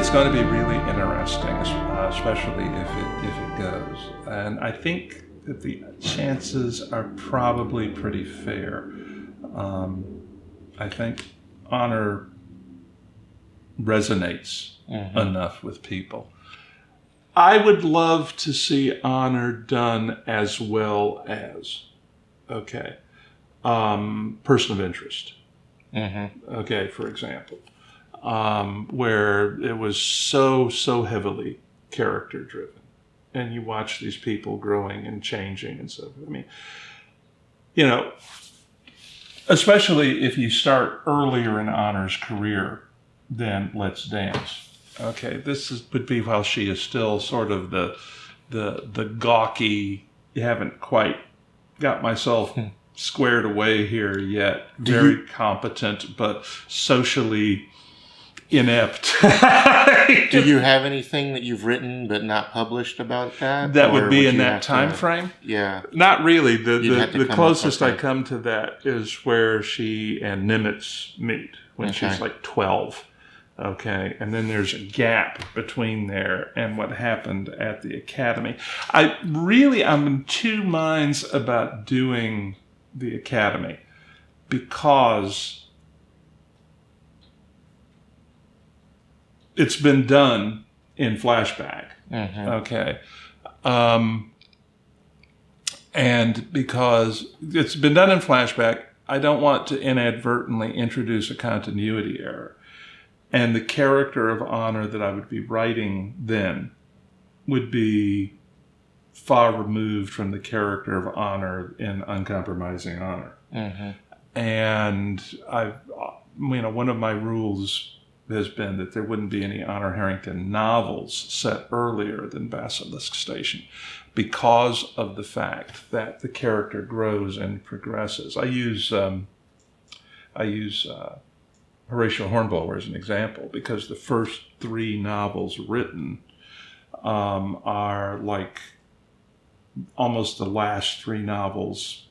it's going to be really interesting, especially if it goes. And I think that the chances are probably pretty fair. I think Honor resonates enough with people. I would love to see Honor done as well as, Person of Interest. Okay, for example, where it was so heavily character driven, and you watch these people growing and changing and stuff. I mean, especially if you start earlier in Honor's career than Let's Dance. Okay, would be while she is still sort of the gawky. You haven't quite got myself squared away here yet. Very competent, but socially inept. Do you have anything that you've written but not published about that? That would be in that time frame? Yeah. Not really. The closest I come to that is where she and Nimitz meet when she's like 12. Okay, and then there's a gap between there and what happened at the Academy. I'm in two minds about doing the Academy because it's been done in flashback. Okay. And because it's been done in flashback, I don't want to inadvertently introduce a continuity error. And the character of Honor that I would be writing then would be far removed from the character of Honor in Uncompromising Honor. And one of my rules has been that there wouldn't be any Honor Harrington novels set earlier than Basilisk Station because of the fact that the character grows and progresses. I use Horatio Hornblower as an example because the first 3 novels written are like almost the last 3 novels,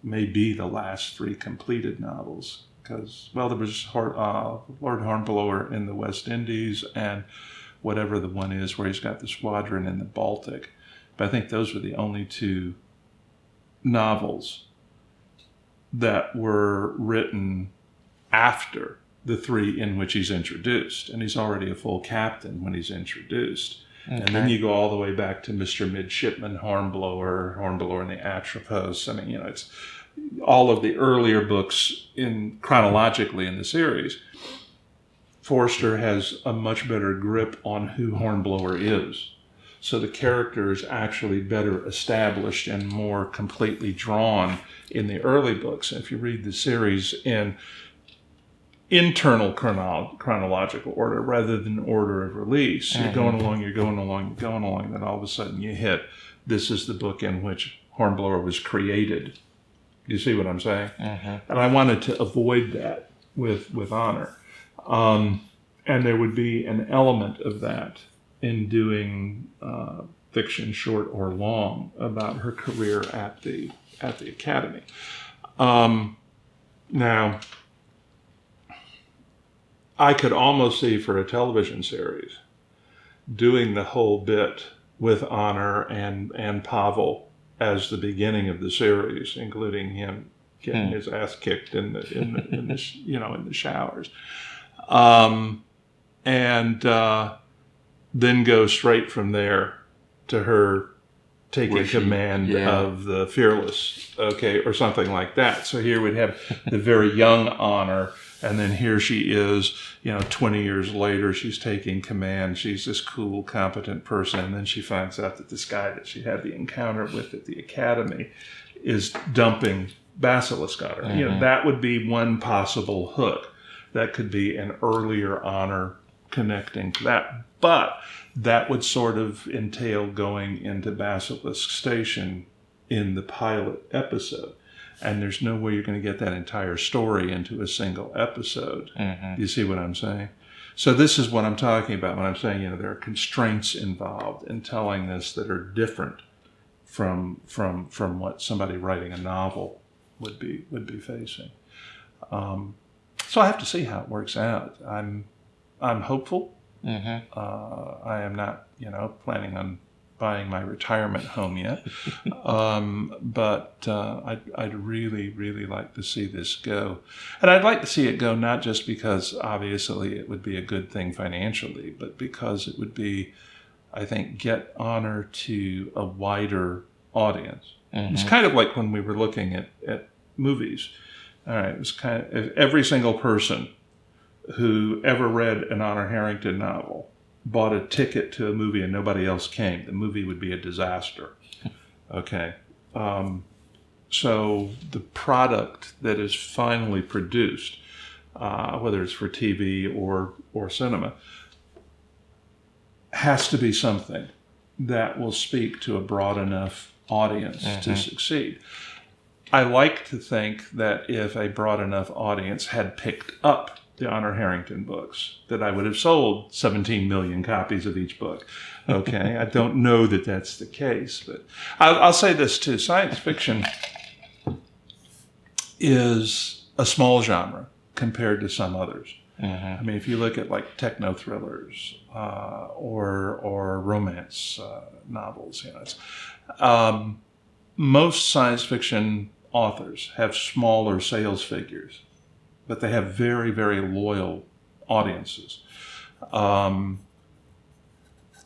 may be the last 3 completed novels. Because, there was Lord Hornblower in the West Indies and whatever the one is where he's got the squadron in the Baltic. But I think those were the only 2 novels that were written after the 3 in which he's introduced. And he's already a full captain when he's introduced. And then you go all the way back to Mr. Midshipman Hornblower and the Atropos. I mean, it's all of the earlier books chronologically in the series. Forster has a much better grip on who Hornblower is. So the character is actually better established and more completely drawn in the early books. And if you read the series in internal chronological order rather than order of release, you're going along, then all of a sudden you hit, this is the book in which Hornblower was created. You see what I'm saying? And I wanted to avoid that with Honor. And there would be an element of that in doing fiction, short or long, about her career at the Academy. Now, I could almost see for a television series doing the whole bit with Honor and Pavel as the beginning of the series, including him getting his ass kicked in the showers, and then go straight from there to her taking command of the Fearless, or something like that. So here we'd have the very young Honor. And then here she is, 20 years later, she's taking command. She's this cool, competent person. And then she finds out that this guy that she had the encounter with at the Academy is dumping Basilisk on her. That would be one possible hook. That could be an earlier Honor connecting to that. But that would sort of entail going into Basilisk Station in the pilot episode. And there's no way you're going to get that entire story into a single episode. You see what I'm saying? So this is what I'm talking about when I'm saying, there are constraints involved in telling this that are different from what somebody writing a novel would be facing. So I have to see how it works out. I'm hopeful Mm-hmm. I am not, planning on buying my retirement home yet. But I'd really, really like to see this go. And I'd like to see it go not just because obviously it would be a good thing financially, but because it would be, I think, get Honor to a wider audience. Mm-hmm. It's kind of like when we were looking at movies. All right, it was kind of every single person who ever read an Honor Harrington novel bought a ticket to a movie and nobody else came, the movie would be a disaster. Okay. So the product that is finally produced, whether it's for TV or cinema, has to be something that will speak to a broad enough audience to succeed. I like to think that if a broad enough audience had picked up the Honor Harrington books, that I would have sold 17 million copies of each book. Okay, I don't know that that's the case, but I'll say this too. Science fiction is a small genre compared to some others. I mean, if you look at like techno thrillers or romance novels, most science fiction authors have smaller sales figures, but they have very, very loyal audiences.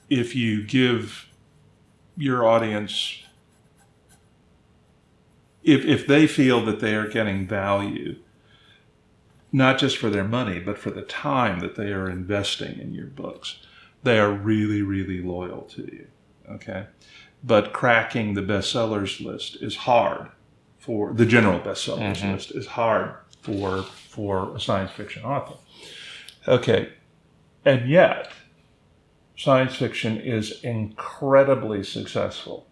If you give your audience, if they feel that they are getting value, not just for their money, but for the time that they are investing in your books, they are really, really loyal to you. Okay? But cracking the bestsellers list is hard. For the general bestsellers list is hard for a science fiction author. Okay, and yet science fiction is incredibly successful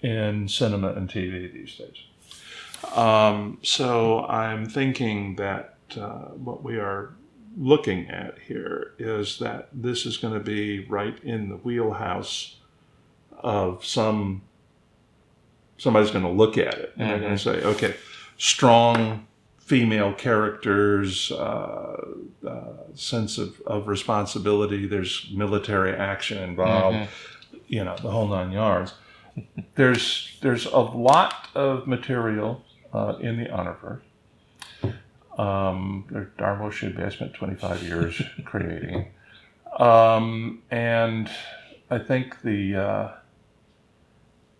in cinema and TV these days. So I'm thinking that what we are looking at here is that this is going to be right in the wheelhouse of somebody's going to look at it and they're going to say, okay, strong female characters, sense of responsibility, there's military action involved, the whole 9 yards. There's a lot of material in the Honorverse. There darn well should be. I spent 25 years creating it. And I think that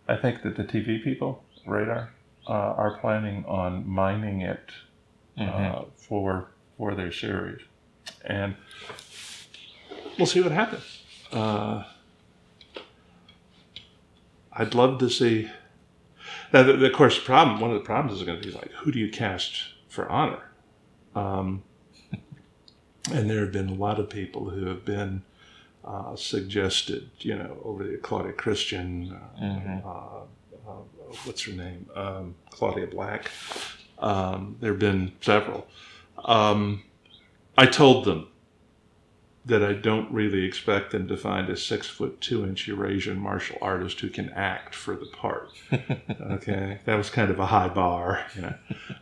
the TV people, Radar, are planning on mining it for their series, and we'll see what happens. I'd love to see. Now, of course, one of the problems is going to be like, who do you cast for Honor? And there have been a lot of people who have been suggested, over the Claudia Christian, what's her name? Claudia Black. There have been several. I told them that I don't really expect them to find a 6'2" Eurasian martial artist who can act for the part. Okay, that was kind of a high bar,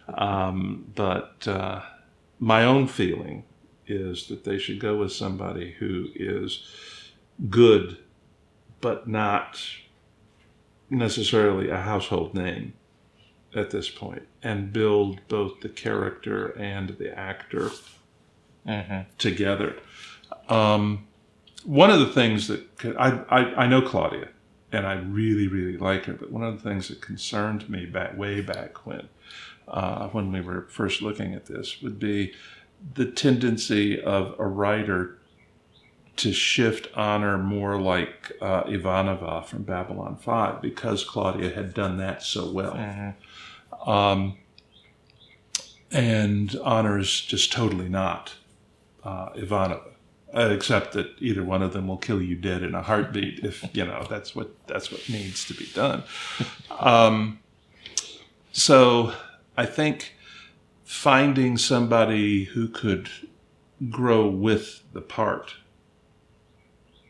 But my own feeling is that they should go with somebody who is good, but not necessarily a household name at this point, and build both the character and the actor together. One of the things that I know Claudia, and I really, really like her, but one of the things that concerned me way back when we were first looking at this would be the tendency of a writer to shift Honor more like Ivanova from Babylon 5, because Claudia had done that so well. And Honor is just totally not Ivanova, except that either one of them will kill you dead in a heartbeat if that's what needs to be done. So I think finding somebody who could grow with the part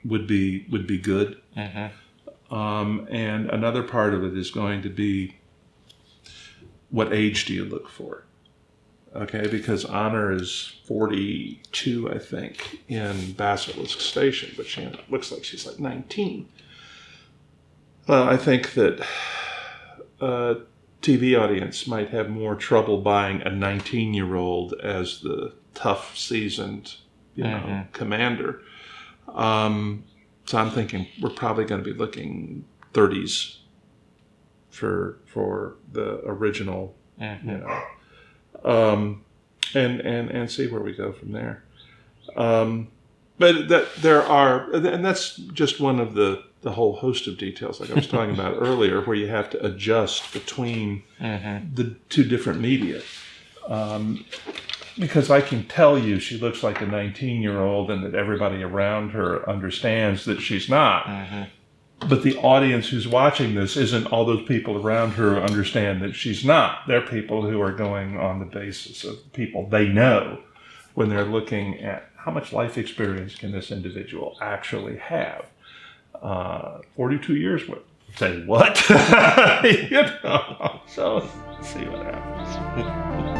would be good. And another part of it is going to be, what age do you look for? Okay, because Honor is 42, I think, in Basilisk Station, but she looks like she's like 19. Well, I think that a TV audience might have more trouble buying a 19-year-old as the tough, seasoned, commander. So I'm thinking we're probably going to be looking 30s for the original, and see where we go from there. But that's just one of the whole host of details, like I was talking about earlier, where you have to adjust between the two different media. Because I can tell you she looks like a 19-year-old and that everybody around her understands that she's not. But the audience who's watching this isn't all those people around her who understand that she's not. They're people who are going on the basis of people they know when they're looking at how much life experience can this individual actually have. 42 years would say what? So let's see what happens.